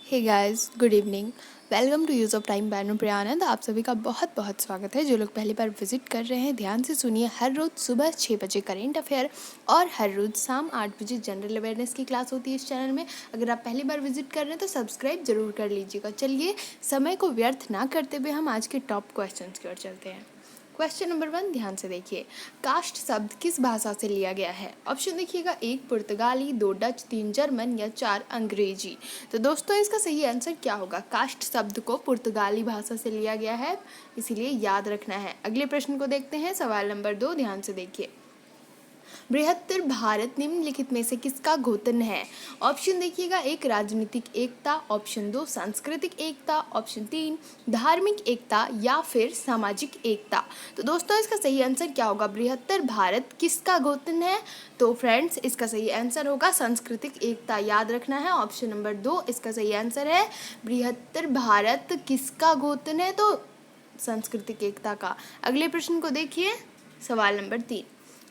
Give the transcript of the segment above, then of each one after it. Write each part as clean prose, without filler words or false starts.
Hey guys, good evening. Welcome to use of time ban Priyanand. आप सभी का बहुत बहुत स्वागत है। जो लोग पहली बार विजिट कर रहे हैं, ध्यान से सुनिए। हर रोज़ सुबह 6 बजे करेंट अफेयर और हर रोज़ शाम 8 बजे जनरल अवेयरनेस की क्लास होती है इस चैनल में। अगर आप पहली बार विजिट कर रहे हैं तो सब्सक्राइब जरूर कर लीजिएगा। चलिए, समय को व्यर्थ ना करते हुए हम आज के टॉप क्वेश्चन की ओर चलते हैं। क्वेश्चन नंबर 1 ध्यान से देखिए। कास्ट शब्द किस भाषा से लिया गया है? ऑप्शन देखिएगा, 1 पुर्तगाली, 2 डच, 3 जर्मन या 4 अंग्रेजी। तो दोस्तों इसका सही आंसर क्या होगा? कास्ट शब्द को पुर्तगाली भाषा से लिया गया है, इसीलिए याद रखना है। अगले प्रश्न को देखते हैं। सवाल नंबर 2 ध्यान से देखिए। बृहत्तर भारत निम्नलिखित में से किसका घोतन है? ऑप्शन देखिएगा, 1 राजनीतिक एकता, ऑप्शन 2 सांस्कृतिक एकता, ऑप्शन 3 धार्मिक एकता या फिर सामाजिक एकता। तो दोस्तों इसका सही आंसर क्या होगा? बृहत्तर भारत किसका घोतन है? तो फ्रेंड्स इसका सही आंसर होगा सांस्कृतिक एकता। याद रखना है, ऑप्शन नंबर 2 इसका सही आंसर है। बृहत्तर भारत किसका घोतन है? तो सांस्कृतिक एकता का। अगले प्रश्न को देखिए। सवाल नंबर 3,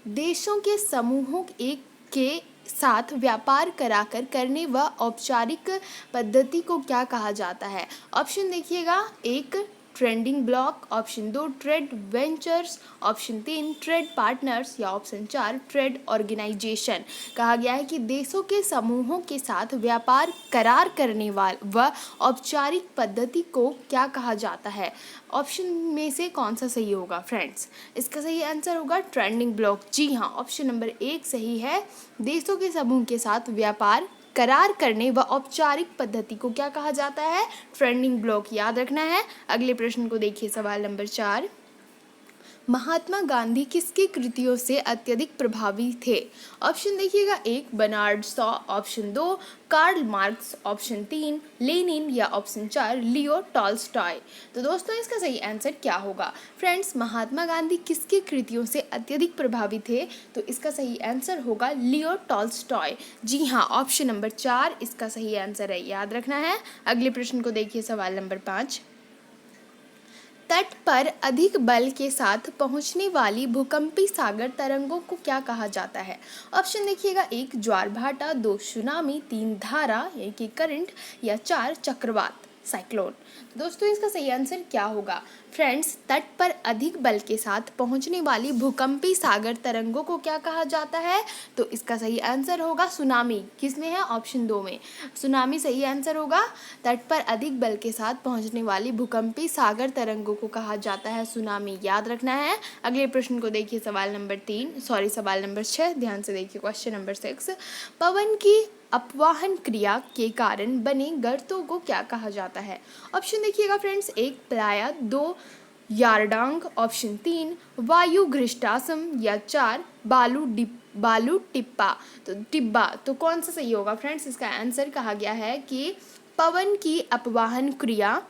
देशों के समूहों एक के साथ व्यापार कराकर करने व औपचारिक पद्धति को क्या कहा जाता है? ऑप्शन देखिएगा, 1 trading block, option 2 trade ventures, option 3 trade partners या ऑप्शन 4 ट्रेड ऑर्गेनाइजेशन। कहा गया है कि देशों के समूहों के साथ व्यापार करार करने वाले व औपचारिक पद्धति को क्या कहा जाता है? ऑप्शन में से कौन सा सही होगा फ्रेंड्स? इसका सही आंसर होगा ट्रेडिंग ब्लॉक। जी हाँ, ऑप्शन नंबर 1 सही है। देशों के समूह के साथ व्यापार करार करने व औपचारिक पद्धति को क्या कहा जाता है? Trading block. याद रखना है। अगले प्रश्न को देखिए। सवाल नंबर 4, महात्मा गांधी किसकी कृतियों से अत्यधिक प्रभावी थे? ऑप्शन देखिएगा, 1 Bernard Shaw, option 2 Karl Marx, option 3 Lenin या ऑप्शन 4 लियो टॉल्स्टॉय। तो दोस्तों इसका सही आंसर क्या होगा? फ्रेंड्स महात्मा गांधी किसकी कृतियों से अत्यधिक प्रभावी थे? तो इसका सही आंसर होगा लियो टॉल्स्टॉय। जी हाँ, ऑप्शन नंबर 4 इसका सही आंसर है। याद रखना है। अगले प्रश्न को देखिए। सवाल नंबर 5, तट पर अधिक बल के साथ पहुंचने वाली भूकंपी सागर तरंगों को क्या कहा जाता है? ऑप्शन देखिएगा, 1 ज्वारभाटा, 2 सुनामी, 3 धारा यानी कि करंट या 4 चक्रवात साइक्लोन। दोस्तों इसका सही आंसर क्या होगा? फ्रेंड्स तट पर अधिक बल के साथ पहुंचने वाली भूकंपी सागर तरंगों को क्या कहा जाता है? तो इसका सही आंसर होगा सुनामी। किसमें है? ऑप्शन 2 में सुनामी सही आंसर होगा। तट पर अधिक बल के साथ पहुंचने वाली भूकंपी सागर तरंगों को कहा जाता है सुनामी। याद रखना है। अगले प्रश्न को देखिए। सवाल नंबर 6 ध्यान से देखिए। क्वेश्चन नंबर 6, पवन की अपवाहन क्रिया के कारण बने गर्तों को क्या कहा जाता है? ऑप्शन देखिएगा फ्रेंड्स, 1 प्लाया, 2 यारडांग, ऑप्शन 3 वायु घृष्टासम या 4 बालू टिप्पा। तो टिब्बा। तो कौन सा सही होगा फ्रेंड्स? इसका आंसर कहा गया है कि पवन की अपवाहन क्रिया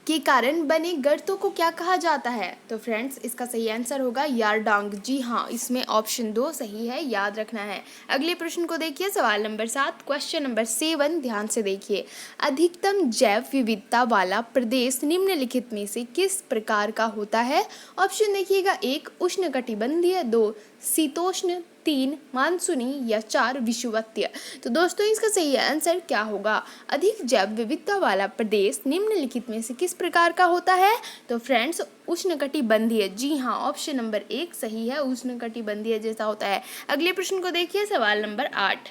के कारण बने गर्तों को क्या कहा जाता है? तो फ्रेंड्स इसका सही आंसर होगा यारडांग। जी हाँ, इसमें ऑप्शन 2 सही है। याद रखना है। अगले प्रश्न को देखिए। सवाल नंबर 7 क्वेश्चन नंबर 7 ध्यान से देखिए। अधिकतम जैव विविधता वाला प्रदेश निम्नलिखित में से किस प्रकार का होता है? ऑप्शन देखिएगा, 1 उष्णकटिबंधीय, 2 शीतोष्ण, 3 मानसूनी या 4 विषुवतीय। तो दोस्तों इसका सही आंसर क्या होगा? अधिक जैव विविधता वाला प्रदेश निम्नलिखित में से किस प्रकार का होता है? तो फ्रेंड्स उष्णकटिबंधीय। जी हाँ, ऑप्शन नंबर 1 सही है। उष्णकटिबंधीय जैसा होता है। अगले प्रश्न को देखिए। सवाल नंबर 8,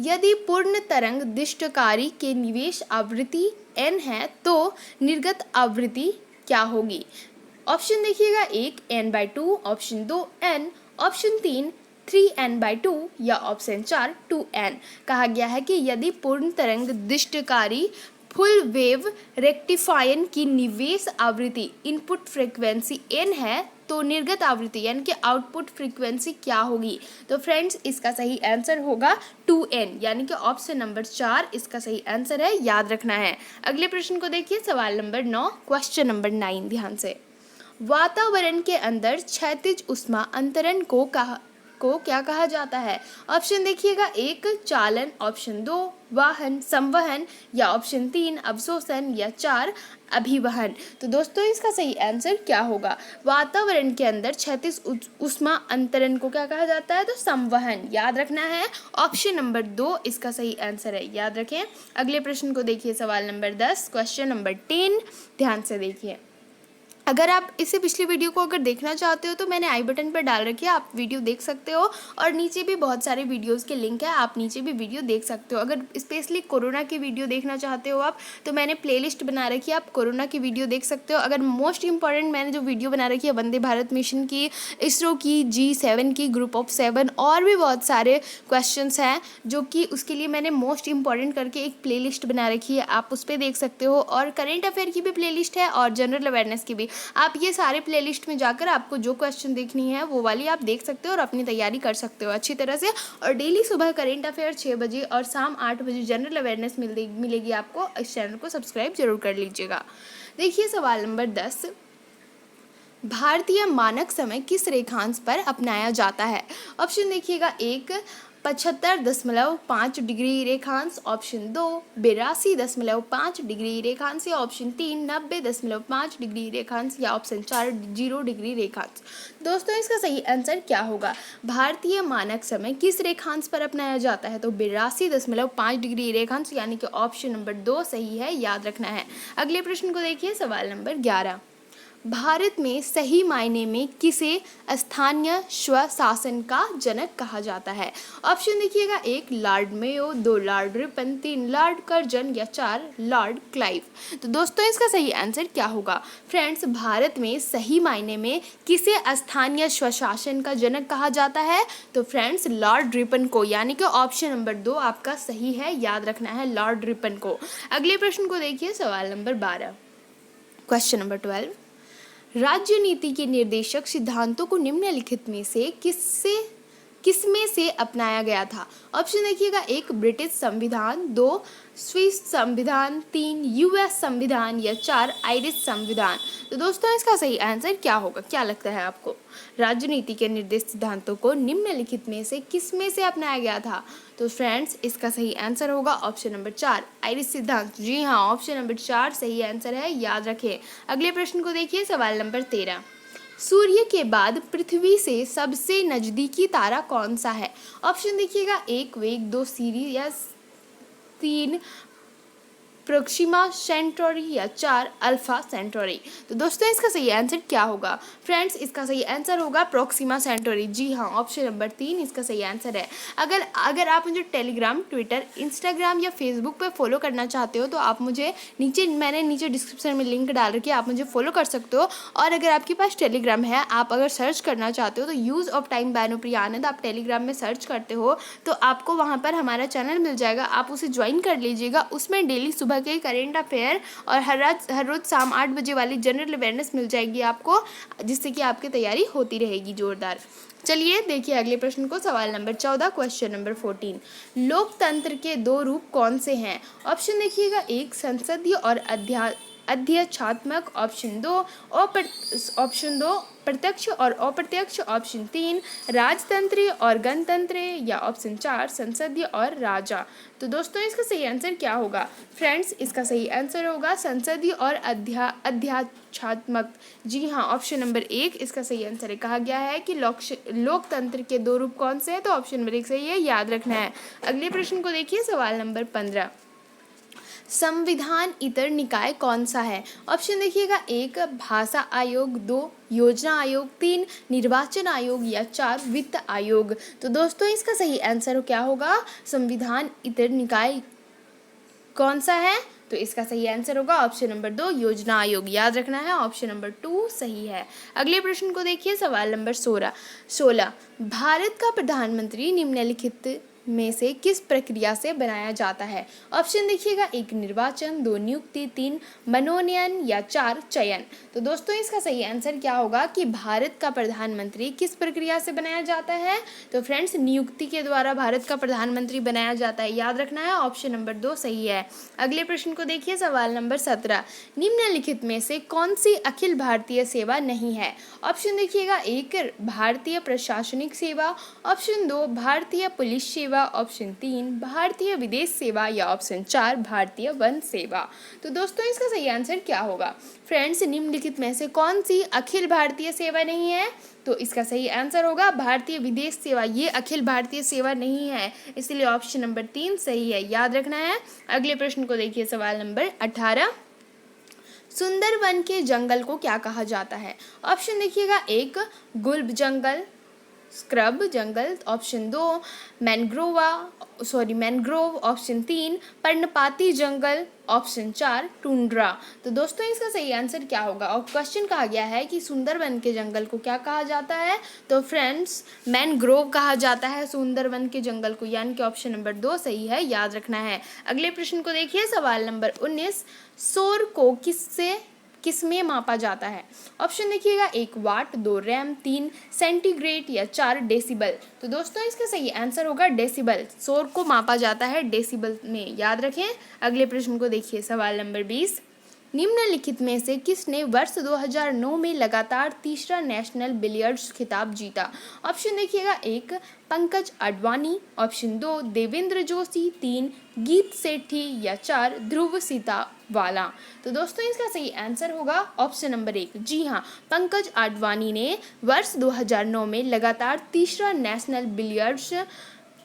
यदि पूर्ण तरंग दिष्टकारी के निवेश आवृत्ति n है तो निर्गत आवृत्ति क्या होगी? ऑप्शन देखिएगा, 1 n/2, option 2 n, option 3 3n/2 या ऑप्शन 4 2n। कहा गया है कि यदि पूर्ण तरंग दिष्टकारी फुल वेव रेक्टिफायन की निवेश आवृत्ति इनपुट फ्रीक्वेंसी n है तो निर्गत आवृत्ति यानी कि आउटपुट फ्रीक्वेंसी क्या होगी? तो फ्रेंड्स इसका सही आंसर होगा 2n यानी कि ऑप्शन नंबर 4 इसका सही आंसर है। याद रखना है। अगले प्रश्न को देखिए। सवाल नंबर 9 क्वेश्चन नंबर 9 ध्यान से। वातावरण के अंदर क्षैतिज ऊष्मा अंतरण को को क्या कहा जाता है? ऑप्शन देखिएगा, 1 चालन, ऑप्शन 2 वाहन संवहन, या ऑप्शन 3 अवशोषण, या 4 अभिवहन। तो दोस्तों इसका सही आंसर क्या होगा? वातावरण के अंदर क्षैतिज ऊष्मा अंतरण को क्या कहा जाता है? तो संवहन। याद रखना है, ऑप्शन नंबर 2 इसका सही आंसर है, याद रखें। अगले प्रश्न को देखिए, सवाल नंबर 10, क्वेश्चन नंबर 10, ध्यान से देखिए। अगर आप इससे पिछली वीडियो को अगर देखना चाहते हो तो मैंने आई बटन पर डाल रखी है, आप वीडियो देख सकते हो, और नीचे भी बहुत सारे वीडियोस के लिंक है, आप नीचे भी वीडियो देख सकते हो। अगर स्पेशली कोरोना की वीडियो देखना चाहते हो आप, तो मैंने प्लेलिस्ट बना रखी है, आप कोरोना की वीडियो देख सकते हो। अगर मोस्ट इंपॉर्टेंट मैंने जो वीडियो बना रखी है वंदे भारत मिशन की, इसरो की, G7 की, ग्रुप ऑफ 7, और भी बहुत सारे क्वेश्चन हैं जो कि उसके लिए मैंने मोस्ट इंपॉर्टेंट करके एक प्ले बना रखी है, आप उस पर देख सकते हो। और करेंट अफेयर की भी प्ले है और जनरल अवेयरनेस की भी। आप ये सारे प्लेलिस्ट में जाकर आपको जो क्वेश्चन देखनी है वो वाली आप देख सकते हो और अपनी तैयारी कर सकते हो अच्छी तरह से। और डेली सुबह करेंट अफेयर 6 बजे और शाम 8 बजे जनरल अवेयरनेस मिलेगी आपको। इस चैनल को सब्सक्राइब जरूर कर लीजिएगा। देखिए सवाल नंबर 10, भारतीय मानक समय किस रेखांश पर अपनाया जाता है? ऑप्शन देखिएगा, 1 75.5 डिग्री रेखांश, ऑप्शन 2 82.5 डिग्री रेखांश, या ऑप्शन 3 90.5 डिग्री रेखांश, या ऑप्शन 4 0 डिग्री रेखांश। दोस्तों इसका सही आंसर क्या होगा? भारतीय मानक समय किस रेखांश पर अपनाया जाता है? तो 82.5 डिग्री रेखांश, यानी कि ऑप्शन नंबर 2 सही है, याद रखना है। अगले प्रश्न को देखिए, सवाल नंबर 11, भारत में सही मायने में किसे स्थानीय स्वशासन का जनक कहा जाता है? ऑप्शन देखिएगा, 1 Lord Mayo, 2 Lord Ripon, 3 Lord Curzon, या 4 लॉर्ड क्लाइव। तो दोस्तों इसका सही आंसर क्या होगा? फ्रेंड्स, भारत में सही मायने में किसे स्थानीय स्वशासन का जनक कहा जाता है? तो फ्रेंड्स लॉर्ड रिपन को, यानी कि ऑप्शन नंबर 2 आपका सही है, याद रखना है लॉर्ड रिपन को। अगले प्रश्न को देखिए, सवाल नंबर 12, क्वेश्चन नंबर 12, राज्य नीति के निर्देशक सिद्धांतों को निम्नलिखित में से किसमें से अपनाया गया था? ऑप्शन देखिएगा, 1 ब्रिटिश संविधान, 2 स्विस संविधान, 3 US संविधान, या 4 आयरिश संविधान। तो दोस्तों इसका सही आंसर क्या होगा? क्या लगता है आपको? राजनीति के निर्देश सिद्धांतों को निम्नलिखित में से किसमें से अपनाया गया था? तो फ्रेंड्स इसका सही आंसर होगा ऑप्शन नंबर 4 आयरिश सिद्धांत। जी हाँ, ऑप्शन नंबर 4 सही आंसर है, याद रखें। अगले प्रश्न को देखिए, सवाल नंबर 13, सूर्य के बाद पृथ्वी से सबसे नजदीकी तारा कौन सा है? ऑप्शन देखिएगा, 1 वेग, 2 सीरियस, 3 प्रोक्सिमा सेंटोरी, या 4 अल्फा सेंटोरी। तो दोस्तों इसका सही आंसर क्या होगा? फ्रेंड्स इसका सही आंसर होगा प्रोक्सिमा सेंटोरी। जी हाँ, ऑप्शन नंबर 3 इसका सही आंसर है। अगर आप मुझे टेलीग्राम, ट्विटर, इंस्टाग्राम या फेसबुक पे फॉलो करना चाहते हो तो आप मुझे मैंने नीचे डिस्क्रिप्शन में लिंक डाल रखी है, आप मुझे फॉलो कर सकते हो। और अगर आपके पास टेलीग्राम है, आप अगर सर्च करना चाहते हो तो यूज़ ऑफ टाइम भानुप्रिया आनंद आप टेलीग्राम में सर्च करते हो तो आपको वहाँ पर हमारा चैनल मिल जाएगा, आप उसे ज्वाइन कर लीजिएगा। उसमें डेली सुबह के करेंट अफेयर और हर रोज शाम 8 बजे वाली जनरल अवेयरनेस मिल जाएगी आपको, जिससे कि आपकी तैयारी होती रहेगी जोरदार। चलिए देखिए अगले प्रश्न को, सवाल नंबर 14, क्वेश्चन नंबर 14, लोकतंत्र के 2 रूप कौन से हैं? ऑप्शन देखिएगा, 1 संसदीय और अध्यक्षात्मक, ऑप्शन 2 प्रत्यक्ष और अप्रत्यक्ष, ऑप्शन 3 राजतंत्रीय और गणतंत्र, या ऑप्शन 4 संसदीय और राजा। तो दोस्तों इसका सही आंसर क्या होगा? फ्रेंड्स इसका सही आंसर होगा संसदीय और अध्यक्षात्मक। जी हाँ, ऑप्शन नंबर 1 इसका सही आंसर है। कहा गया है कि लोकतंत्र के 2 रूप कौन से हैं? तो ऑप्शन नंबर 1 सही है, याद रखना है। अगले प्रश्न को देखिए, सवाल नंबर 15, संविधान इतर निकाय कौन सा है? ऑप्शन देखिएगा, 1 भाषा आयोग, 2 योजना आयोग, 3 निर्वाचन आयोग, या 4 वित्त आयोग। तो दोस्तों इसका सही आंसर क्या होगा? संविधान इतर निकाय कौन सा है? तो इसका सही आंसर होगा ऑप्शन नंबर 2 योजना आयोग, याद रखना है, ऑप्शन नंबर 2 सही है। अगले प्रश्न को देखिए, सवाल नंबर 16, भारत का प्रधानमंत्री निम्नलिखित में से किस प्रक्रिया से बनाया जाता है? ऑप्शन देखिएगा, 1 निर्वाचन, 2 नियुक्ति, 3 मनोनयन या 4 चयन। तो दोस्तों इसका सही आंसर क्या होगा कि भारत का प्रधानमंत्री किस प्रक्रिया से बनाया जाता है? तो फ्रेंड्स नियुक्ति के द्वारा भारत का प्रधानमंत्री बनाया जाता है, याद रखना है। ऑप्शन नंबर 2 सही है। अगले प्रश्न को देखिए, सवाल नंबर 17। निम्नलिखित में से कौन सी अखिल भारतीय सेवा नहीं है? ऑप्शन देखिएगा, 1 भारतीय प्रशासनिक सेवा, ऑप्शन 2 भारतीय पुलिस सेवा, ऑप्शन 3 भारतीय विदेश सेवा या ऑप्शन 4 भारतीय वन सेवा। तो दोस्तों इसका सही आंसर क्या होगा? फ्रेंड्स निम्नलिखित में से कौन सी अखिल भारतीय सेवा नहीं है? तो इसका सही आंसर होगा भारतीय विदेश सेवा। ये अखिल भारतीय सेवा नहीं है, इसलिए ऑप्शन नंबर 3 सही है, याद रखना है। अगले प्रश्न को देखिए, सवाल नंबर 18। सुंदरवन के जंगल को क्या कहा जाता है? ऑप्शन देखिएगा, 1 गुल्ब जंगल, स्क्रब जंगल, ऑप्शन 2 मैनग्रोव, ऑप्शन 3 पर्णपाती जंगल, ऑप्शन 4 टुंड्रा। तो दोस्तों इसका सही आंसर क्या होगा? और क्वेश्चन कहा गया है कि सुंदरवन के जंगल को क्या कहा जाता है? तो फ्रेंड्स मैनग्रोव कहा जाता है सुंदरवन के जंगल को, यानी कि ऑप्शन नंबर 2 सही है, याद रखना है। अगले प्रश्न को देखिए, सवाल नंबर 19। शोर को किसमें मापा जाता है? ऑप्शन देखिएगा, 1 वाट, 2 रैम, 3 सेंटीग्रेड या 4 डेसिबल। तो दोस्तों इसका सही आंसर होगा डेसिबल। शोर को मापा जाता है डेसिबल में, याद रखें। अगले प्रश्न को देखिए, सवाल नंबर 20। निम्नलिखित में से किसने वर्ष 2009 में लगातार तीसरा नेशनल बिलियर्ड्स खिताब जीता? ऑप्शन देखिएगा, 1 पंकज अडवाणी, ऑप्शन 2 देवेंद्र जोशी, 3 गीत सेठी या 4 ध्रुव सीतावाला। तो दोस्तों इसका सही आंसर होगा ऑप्शन नंबर 1। जी हाँ, पंकज अडवाणी ने वर्ष 2009 में लगातार तीसरा नेशनल बिलियर्ड्स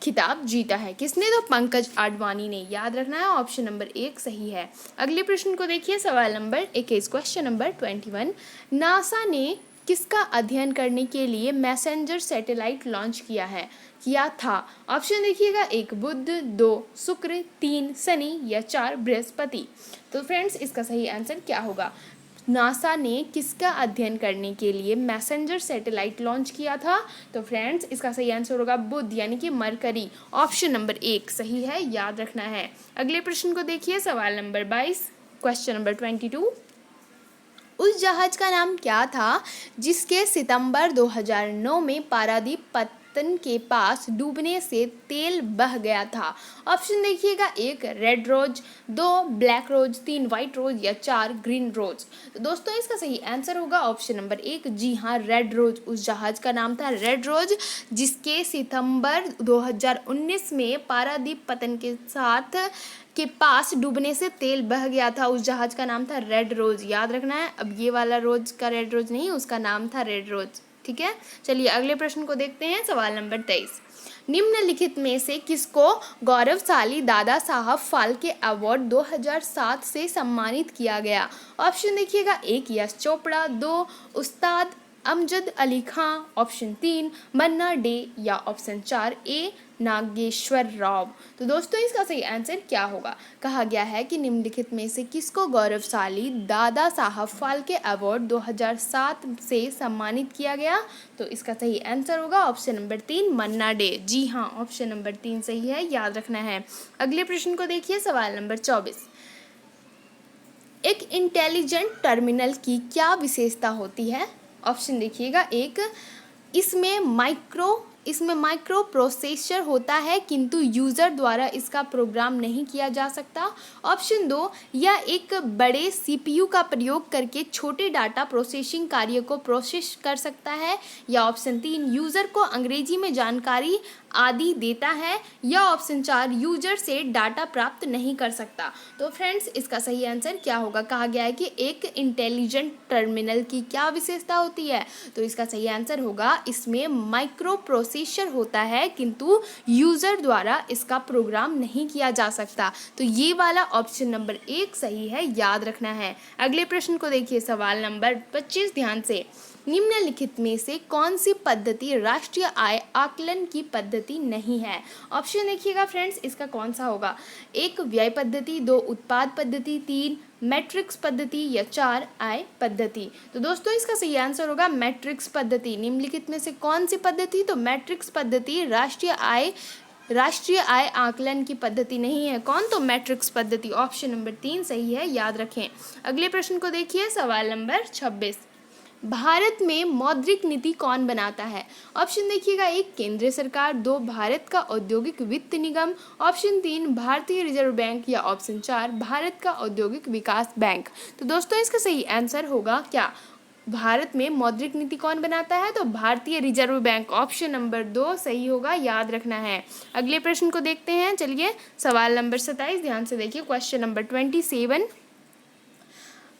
खिताब जीता है। किसने? तो पंकज आडवाणी ने, याद रखना है। ऑप्शन नंबर 1 सही है। अगले प्रश्न को देखिए, सवाल नंबर 21, क्वेश्चन नंबर 21। नासा ने किसका अध्ययन करने के लिए मैसेंजर सैटेलाइट लॉन्च किया था? ऑप्शन देखिएगा, 1 बुध, 2 शुक्र, 3 शनि या 4 बृहस्पति। तो फ्रेंड्स इसका सही आंसर क्या होगा? नासा ने किसका अध्ययन करने के लिए मैसेंजर सैटेलाइट लॉन्च किया था? तो फ्रेंड्स इसका सही आंसर होगा बुध, यानी कि मरकरी। ऑप्शन नंबर 1 सही है, याद रखना है। अगले प्रश्न को देखिए, सवाल नंबर 22, क्वेश्चन नंबर 22। उस जहाज का नाम क्या था जिसके सितंबर 2009 में पारादीप पत्तन के पास डूबने से तेल बह गया था? ऑप्शन देखिएगा, 1 red rose, 2 black rose, 3 white rose या 4 ग्रीन रोज। तो दोस्तों इसका सही आंसर होगा ऑप्शन नंबर 1। जी हाँ, रेड रोज। उस जहाज का नाम था रेड रोज, जिसके सितंबर 2019 में पारादीप पत्तन के पास डूबने से तेल बह गया था। उस जहाज का नाम था रेड रोज, याद रखना है। अब ये वाला रोज का रेड रोज नहीं, उसका नाम था रेड रोज, ठीक है। चलिए अगले प्रश्न को देखते हैं, सवाल नंबर 23। निम्नलिखित में से किसको गौरवशाली दादा साहब फाल्के अवार्ड 2007 से सम्मानित किया गया? ऑप्शन देखिएगा, 1 यश चोपड़ा, 2 उस्ताद अमजद अली खां, ऑप्शन 3 मन्ना डे या ऑप्शन 4 ए नागेश्वर राव। तो दोस्तों इसका सही आंसर क्या होगा? कहा गया है कि निम्नलिखित में से किसको गौरवशाली दादा साहब फाल्के अवार्ड 2007 से सम्मानित किया गया? तो इसका सही आंसर होगा ऑप्शन नंबर 3 मन्ना डे। जी हाँ, ऑप्शन नंबर 3 सही है, याद रखना है। अगले प्रश्न को देखिए, सवाल नंबर 24। एक इंटेलिजेंट टर्मिनल की क्या विशेषता होती है? ऑप्शन देखिएगा, 1 इसमें माइक्रो प्रोसेसर होता है किंतु यूज़र द्वारा इसका प्रोग्राम नहीं किया जा सकता। ऑप्शन 2, यह एक बड़े सीपीयू का प्रयोग करके छोटे डाटा प्रोसेसिंग कार्य को प्रोसेस कर सकता है। या ऑप्शन 3, यूज़र को अंग्रेजी में जानकारी आदि देता है। या ऑप्शन 4, यूजर से डाटा प्राप्त नहीं कर सकता। तो फ्रेंड्स इसका सही आंसर क्या होगा? कहा गया है कि एक इंटेलिजेंट टर्मिनल की क्या विशेषता होती है? तो इसका सही आंसर होगा, इसमें माइक्रो प्रोसेसर होता है किंतु यूजर द्वारा इसका प्रोग्राम नहीं किया जा सकता। तो ये वाला ऑप्शन नंबर 1 सही है, याद रखना है। अगले प्रश्न को देखिए, सवाल नंबर 25, ध्यान से। निम्नलिखित में से कौन सी पद्धति राष्ट्रीय आय आकलन की पद्धति नहीं है? ऑप्शन देखिएगा फ्रेंड्स, इसका कौन सा होगा? 1 व्यय पद्धति, 2 उत्पाद पद्धति, 3 मैट्रिक्स पद्धति या 4 आय पद्धति। तो दोस्तों इसका सही आंसर होगा मैट्रिक्स पद्धति। निम्नलिखित में से कौन सी पद्धति? तो मैट्रिक्स पद्धति राष्ट्रीय आय राष्ट्रीय आय आकलन की पद्धति नहीं है। कौन? तो मैट्रिक्स पद्धति। ऑप्शन नंबर 3 सही है, याद रखें। अगले प्रश्न को देखिए, सवाल नंबर 26। भारत में मौद्रिक नीति कौन बनाता है? ऑप्शन देखिएगा, 1 केंद्रीय सरकार, 2 भारत का औद्योगिक वित्त निगम, ऑप्शन 3 भारतीय रिजर्व बैंक या ऑप्शन 4 भारत का औद्योगिक विकास बैंक। तो दोस्तों इसका सही आंसर होगा क्या? भारत में मौद्रिक नीति कौन बनाता है? तो भारतीय रिजर्व बैंक। ऑप्शन नंबर 2 सही होगा, याद रखना है। अगले प्रश्न को देखते हैं। चलिए, सवाल नंबर 27 ध्यान से देखिए, क्वेश्चन नंबर 27।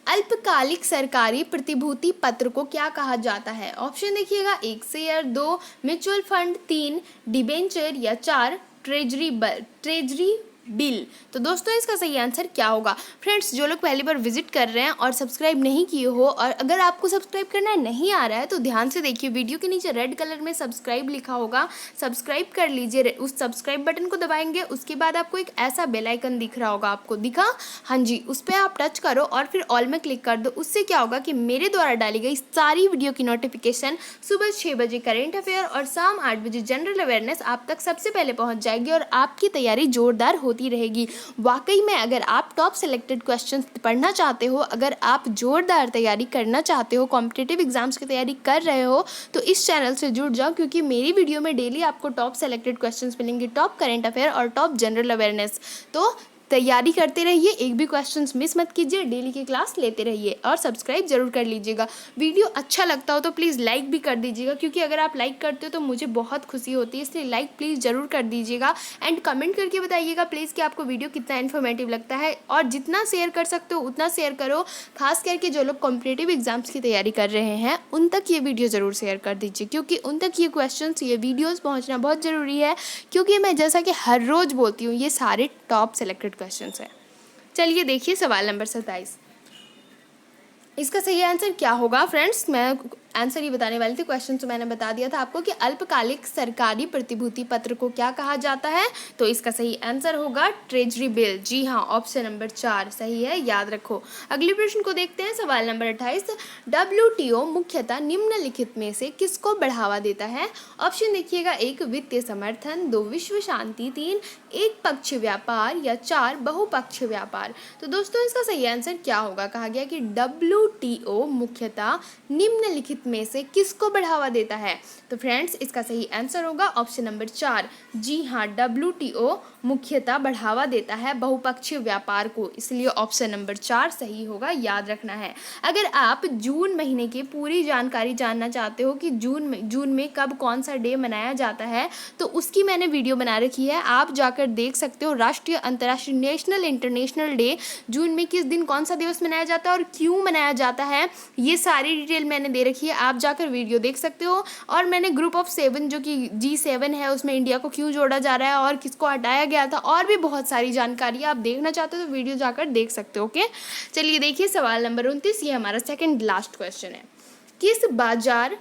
अल्पकालिक सरकारी प्रतिभूति पत्र को क्या कहा जाता है? ऑप्शन देखिएगा, 1 शेयर, 2 म्यूचुअल फंड, 3 डिबेंचर या 4 ट्रेजरी बिल। तो दोस्तों इसका सही आंसर क्या होगा? फ्रेंड्स, जो लोग पहली बार विजिट कर रहे हैं और सब्सक्राइब नहीं किए हो, और अगर आपको सब्सक्राइब करना नहीं आ रहा है तो ध्यान से देखिए, वीडियो के नीचे रेड कलर में सब्सक्राइब लिखा होगा, सब्सक्राइब कर लीजिए। उस सब्सक्राइब बटन को दबाएंगे, उसके बाद आपको एक ऐसा बेल आइकन दिख रहा होगा, आपको दिखा? हाँ जी, उस पर आप टच करो और फिर ऑल में क्लिक कर दो। उससे क्या होगा कि मेरे द्वारा डाली गई सारी वीडियो की नोटिफिकेशन सुबह 6 बजे करेंट अफेयर और शाम 8 बजे जनरल अवेयरनेस आप तक सबसे पहले पहुंच जाएगी और आपकी तैयारी जोरदार होती रहेगी। वाकई में अगर आप टॉप सेलेक्टेड क्वेश्चंस पढ़ना चाहते हो, अगर आप जोरदार तैयारी करना चाहते हो, कॉम्पिटिटिव एग्जाम्स की तैयारी कर रहे हो, तो इस चैनल से जुड़ जाओ, क्योंकि मेरी वीडियो में डेली आपको टॉप सेलेक्टेड क्वेश्चंस मिलेंगे, टॉप करेंट अफेयर और टॉप जनरल अवेयरनेस। तो तैयारी करते रहिए, एक भी क्वेश्चंस मिस मत कीजिए, डेली की क्लास लेते रहिए और सब्सक्राइब जरूर कर लीजिएगा। वीडियो अच्छा लगता हो तो प्लीज़ लाइक भी कर दीजिएगा, क्योंकि अगर आप लाइक करते हो तो मुझे बहुत खुशी होती है, इसलिए लाइक प्लीज़ ज़रूर कर दीजिएगा। एंड कमेंट करके बताइएगा प्लीज़ कि आपको वीडियो कितना इन्फॉर्मेटिव लगता है, और जितना शेयर कर सकते हो उतना शेयर करो। खास करके जो लोग कॉम्पिटिटिव एग्जाम्स की तैयारी कर रहे हैं उन तक ये वीडियो ज़रूर शेयर कर दीजिए, क्योंकि उन तक ये क्वेश्चंस, ये वीडियोज़ पहुँचना बहुत ज़रूरी है, क्योंकि मैं जैसा कि हर रोज़ बोलती हूँ, ये सारे टॉप सेलेक्टेड क्वेश्चंस हैं। चलिए देखिए, सवाल नंबर 27। इसका सही आंसर क्या होगा? फ्रेंड्स, मैं आंसर ही बताने वाली थी, क्वेश्चन तो मैंने बता दिया था आपको कि अल्पकालिक सरकारी प्रतिभूति पत्र को क्या कहा जाता है। तो इसका सही आंसर होगा ट्रेजरी बिल। जी हाँ, ऑप्शन नंबर 4 सही है, याद रखो। अगले प्रश्न को देखते हैं, सवाल नंबर 28। WTO मुख्यतः निम्नलिखित में से किसको बढ़ावा देता है? ऑप्शन देखिएगा, 1 वित्तीय समर्थन, 2 विश्व शांति, 3 एक पक्ष व्यापार या 4 बहुपक्षीय व्यापार। तो दोस्तों इसका सही आंसर क्या होगा? कहा गया कि WTO मुख्यतः निम्नलिखित में से किसको बढ़ावा देता है? तो फ्रेंड्स इसका सही आंसर होगा ऑप्शन नंबर 4। जी हाँ, WTO मुख्यतः बढ़ावा देता है बहुपक्षीय व्यापार को, इसलिए ऑप्शन नंबर 4 सही होगा, याद रखना है। अगर आप जून महीने की पूरी जानकारी जानना चाहते हो कि जून में कब कौन सा डे मनाया जाता है, तो उसकी मैंने वीडियो बना रखी है, आप जाकर देख सकते हो। राष्ट्रीय, अंतर्राष्ट्रीय, नेशनल, इंटरनेशनल डे, जून में किस दिन कौन सा दिवस मनाया जाता है और क्यों मनाया जाता है, ये सारी डिटेल मैंने दे रखी है, आप जाकर वीडियो देख सकते हो। और मैंने ग्रुप ऑफ 7 जो कि G7 है, उसमें इंडिया को क्यों जोड़ा जा रहा है और किसको हटाया गया था, और भी बहुत सारी जानकारी आप देखना चाहते हो तो वीडियो जाकर देख सकते हो। ओके, चलिए देखिए, सवाल नंबर 29, ये हमारा सेकंड लास्ट क्वेश्चन है। किस बाजार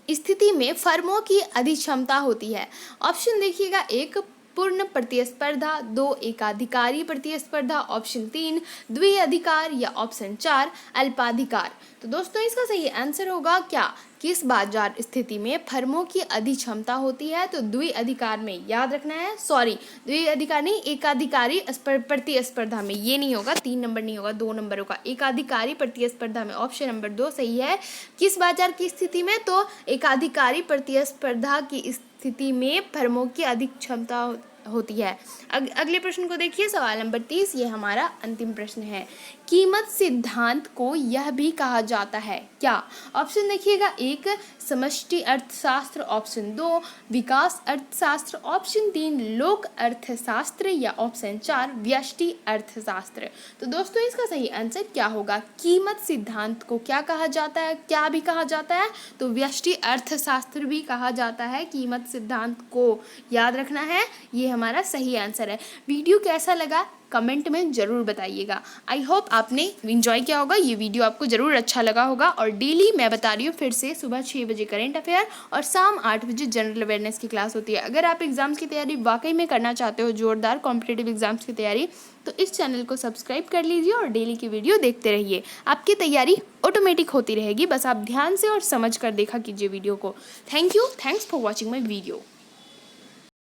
स्थिति में फर्मों की अधिक्षमता होती है? ऑप्शन देखिएगा, 1 पूर्ण प्रतिस्पर्धा, 2 एकाधिकारी प्रतिस्पर्धा, ऑप्शन 3 द्विअधिकार या ऑप्शन 4 अल्पाधिकार। तो दोस्तों इसका सही आंसर होगा क्या? किस बाजार स्थिति में फर्मों की अधिक्षमता होती है? तो द्विअधिकार में, याद रखना है। सॉरी, द्विअधिकार नहीं, एकाधिकारी प्रतिस्पर्धा में। ये नहीं होगा, 3 नंबर नहीं होगा, 2 नंबर होगा। एकाधिकारी प्रतिस्पर्धा में, ऑप्शन नंबर 2 सही है। किस बाजार की स्थिति में? तो एकाधिकारी प्रतिस्पर्धा की स्थिति में फर्मों की अधिक क्षमता होती है। अगले प्रश्न को देखिए, सवाल नंबर 30, ये हमारा अंतिम प्रश्न है। कीमत सिद्धांत को यह भी कहा जाता है क्या? ऑप्शन देखिएगा, 1 समष्टि अर्थशास्त्र, ऑप्शन 2 विकास अर्थशास्त्र, ऑप्शन 3 लोक अर्थशास्त्र या ऑप्शन 4 व्यष्टि अर्थशास्त्र। तो दोस्तों इसका सही आंसर क्या होगा? कीमत सिद्धांत को क्या कहा जाता है? क्या भी कहा जाता है? तो व्यष्टि अर्थशास्त्र भी कहा जाता है कीमत सिद्धांत को, याद रखना है। ये हमारा सही आंसर है। वीडियो कैसा लगा कमेंट में ज़रूर बताइएगा। आई होप आपने एंजॉय किया होगा, ये वीडियो आपको ज़रूर अच्छा लगा होगा। और डेली मैं बता रही हूँ फिर से, सुबह 6 बजे करेंट अफेयर और शाम 8 बजे जनरल अवेयरनेस की क्लास होती है। अगर आप एग्ज़ाम्स की तैयारी वाकई में करना चाहते हो, जोरदार कॉम्पिटिटिव एग्जाम्स की तैयारी, तो इस चैनल को सब्सक्राइब कर लीजिए और डेली की वीडियो देखते रहिए। आपकी तैयारी ऑटोमेटिक होती रहेगी, बस आप ध्यान से और समझ कर देखा कीजिए वीडियो को। Thank you, thanks for watching my video.